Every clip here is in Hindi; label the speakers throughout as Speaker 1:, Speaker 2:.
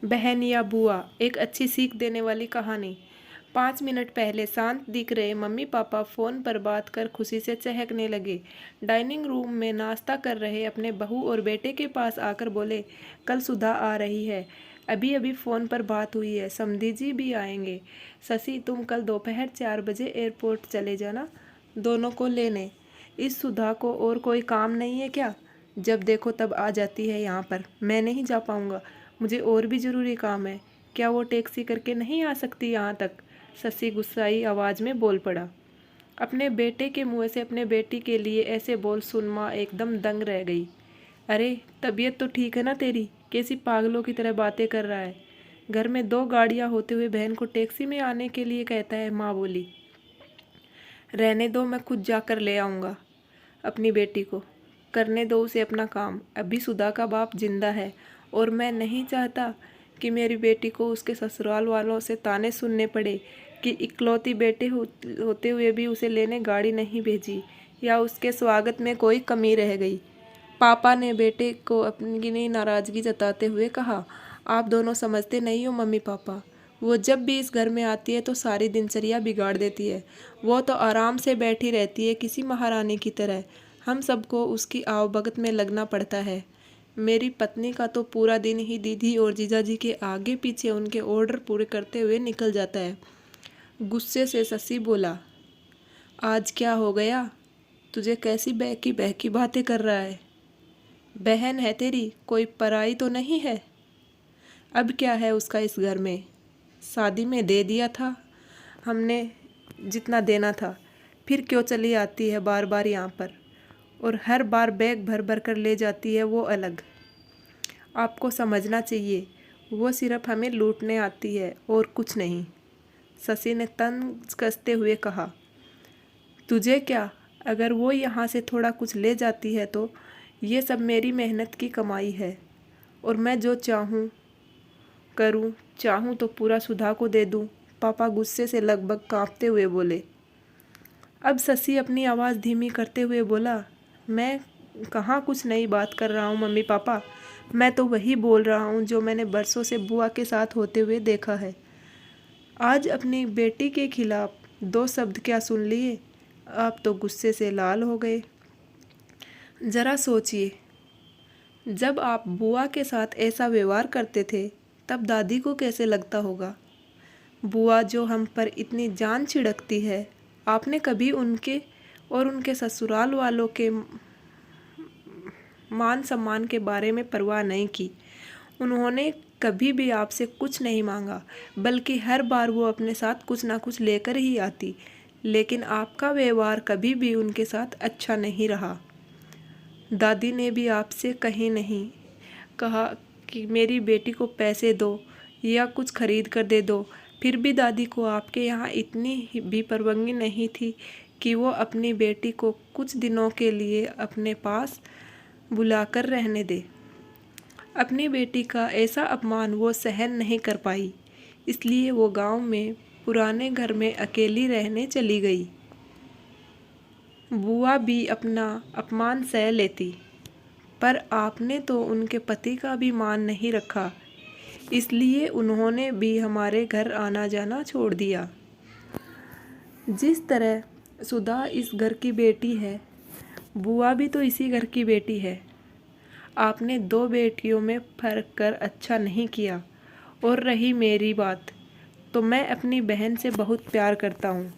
Speaker 1: बहन या बुआ, एक अच्छी सीख देने वाली कहानी। 5 मिनट पहले शांत दिख रहे मम्मी पापा फोन पर बात कर खुशी से चहकने लगे। डाइनिंग रूम में नाश्ता कर रहे अपने बहू और बेटे के पास आकर बोले, कल सुधा आ रही है। अभी अभी फ़ोन पर बात हुई है, समधी जी भी आएंगे। शशि, तुम कल दोपहर 4 बजे एयरपोर्ट चले जाना, दोनों को लेने। इस सुधा को और कोई काम नहीं है क्या? जब देखो तब आ जाती है यहाँ पर। मैं नहीं जा पाऊँगा, मुझे और भी ज़रूरी काम है। क्या वो टैक्सी करके नहीं आ सकती यहाँ तक? शशि गुस्साई आवाज़ में बोल पड़ा। अपने बेटे के मुँह से अपने बेटी के लिए ऐसे बोल सुन माँ एकदम दंग रह गई। अरे, तबीयत तो ठीक है ना तेरी? कैसी पागलों की तरह बातें कर रहा है? घर में 2 गाड़ियाँ होते हुए बहन को टैक्सी में आने के लिए कहता है, माँ बोली। रहने दो, मैं खुद जाकर ले आऊँगा अपनी बेटी को। करने दो उसे अपना काम। अभी सुधा का बाप जिंदा है और मैं नहीं चाहता कि मेरी बेटी को उसके ससुराल वालों से ताने सुनने पड़े कि इकलौती बेटे होते हुए भी उसे लेने गाड़ी नहीं भेजी या उसके स्वागत में कोई कमी रह गई। पापा ने बेटे को अपनी नाराज़गी जताते हुए कहा, आप दोनों समझते नहीं हो मम्मी पापा। वो जब भी इस घर में आती है तो सारी दिनचर्या बिगाड़ देती है। वो तो आराम से बैठी रहती है किसी महारानी की तरह। हम सबको उसकी आवभगत में लगना पड़ता है। मेरी पत्नी का तो पूरा दिन ही दीदी और जीजाजी के आगे पीछे उनके ऑर्डर पूरे करते हुए निकल जाता है। गुस्से से शशि बोला, आज क्या हो गया? तुझे कैसी बहकी बहकी बातें कर रहा है? बहन है तेरी, कोई पराई तो नहीं है। अब क्या है उसका इस घर में? शादी में दे दिया था हमने जितना देना था, फिर क्यों चली आती है बार बार यहाँ पर? और हर बार बैग भर भर कर ले जाती है वो अलग। आपको समझना चाहिए, वो सिर्फ हमें लूटने आती है और कुछ नहीं। शशि ने तंज कसते हुए कहा, तुझे क्या? अगर वो यहाँ से थोड़ा कुछ ले जाती है तो ये सब मेरी मेहनत की कमाई है और मैं जो चाहूँ करूँ। चाहूँ तो पूरा सुधा को दे दूँ। पापा गुस्से से लगभग कांपते हुए बोले। अब शशि अपनी आवाज़ धीमी करते हुए बोला, मैं कहाँ कुछ नई बात कर रहा हूँ मम्मी पापा। मैं तो वही बोल रहा हूँ जो मैंने बरसों से बुआ के साथ होते हुए देखा है। आज अपनी बेटी के खिलाफ 2 शब्द क्या सुन लिए? आप तो गुस्से से लाल हो गए। ज़रा सोचिए, जब आप बुआ के साथ ऐसा व्यवहार करते थे तब दादी को कैसे लगता होगा? बुआ जो हम पर इतनी जान छिड़कती है, आपने कभी उनके और उनके ससुराल वालों के मान सम्मान के बारे में परवाह नहीं की। उन्होंने कभी भी आपसे कुछ नहीं मांगा, बल्कि हर बार वो अपने साथ कुछ ना कुछ लेकर ही आती। लेकिन आपका व्यवहार कभी भी उनके साथ अच्छा नहीं रहा। दादी ने भी आपसे कहीं नहीं कहा कि मेरी बेटी को पैसे दो या कुछ खरीद कर दे दो। फिर भी दादी को आपके यहाँ इतनी भी परवानगी नहीं थी कि वो अपनी बेटी को कुछ दिनों के लिए अपने पास बुलाकर रहने दे। अपनी बेटी का ऐसा अपमान वो सहन नहीं कर पाई, इसलिए वो गांव में पुराने घर में अकेली रहने चली गई। बुआ भी अपना अपमान सह लेती, पर आपने तो उनके पति का भी मान नहीं रखा, इसलिए उन्होंने भी हमारे घर आना जाना छोड़ दिया। जिस तरह सुधा इस घर की बेटी है, बुआ भी तो इसी घर की बेटी है। आपने 2 बेटियों में फर्क कर अच्छा नहीं किया। और रही मेरी बात, तो मैं अपनी बहन से बहुत प्यार करता हूँ।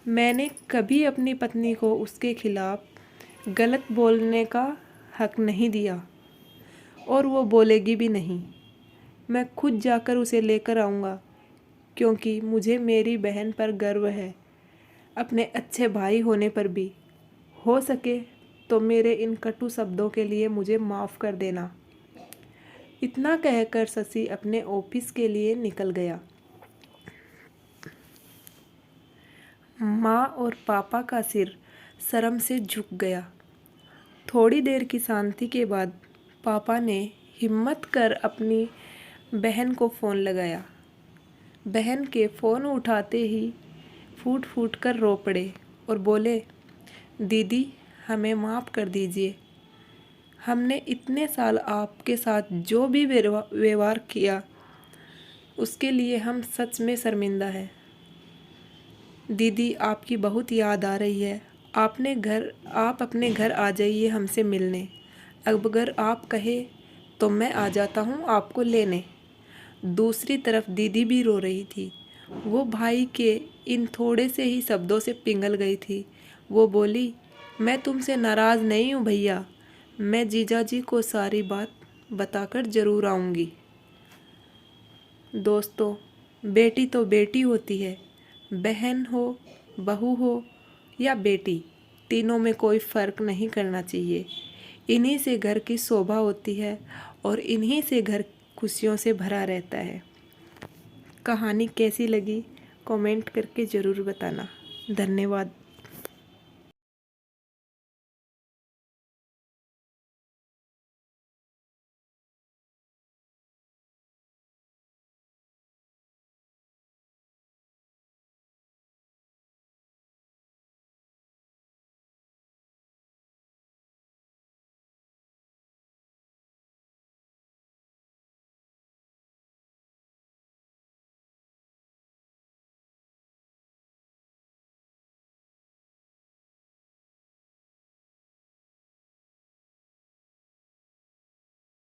Speaker 1: मैंने कभी अपनी पत्नी को उसके खिलाफ गलत बोलने का हक नहीं दिया और वो बोलेगी भी नहीं। मैं खुद जाकर उसे लेकर आऊँगा, क्योंकि मुझे मेरी बहन पर गर्व है, अपने अच्छे भाई होने पर भी। हो सके तो मेरे इन कटु शब्दों के लिए मुझे माफ़ कर देना। इतना कहकर शशि अपने ऑफिस के लिए निकल गया। माँ और पापा का सिर शर्म से झुक गया। थोड़ी देर की शांति के बाद पापा ने हिम्मत कर अपनी बहन को फ़ोन लगाया। बहन के फ़ोन उठाते ही फूट फूट कर रो पड़े और बोले, दीदी हमें माफ़ कर दीजिए। हमने इतने साल आपके साथ जो भी व्यवहार किया उसके लिए हम सच में शर्मिंदा हैं। दीदी आपकी बहुत याद आ रही है। आप अपने घर आ जाइए हमसे मिलने। अब अगर आप कहे तो मैं आ जाता हूँ आपको लेने। दूसरी तरफ दीदी भी रो रही थी। वो भाई के इन थोड़े से ही शब्दों से पिघल गई थी। वो बोली, मैं तुमसे नाराज़ नहीं हूँ भैया, मैं जीजाजी को सारी बात बताकर ज़रूर आऊँगी। दोस्तों, बेटी तो बेटी होती है, बहन हो, बहू हो या बेटी, तीनों में कोई फ़र्क नहीं करना चाहिए। इन्हीं से घर की शोभा होती है और इन्हीं से घर खुशियों से भरा रहता है। कहानी कैसी लगी कमेंट करके ज़रूर बताना। धन्यवाद।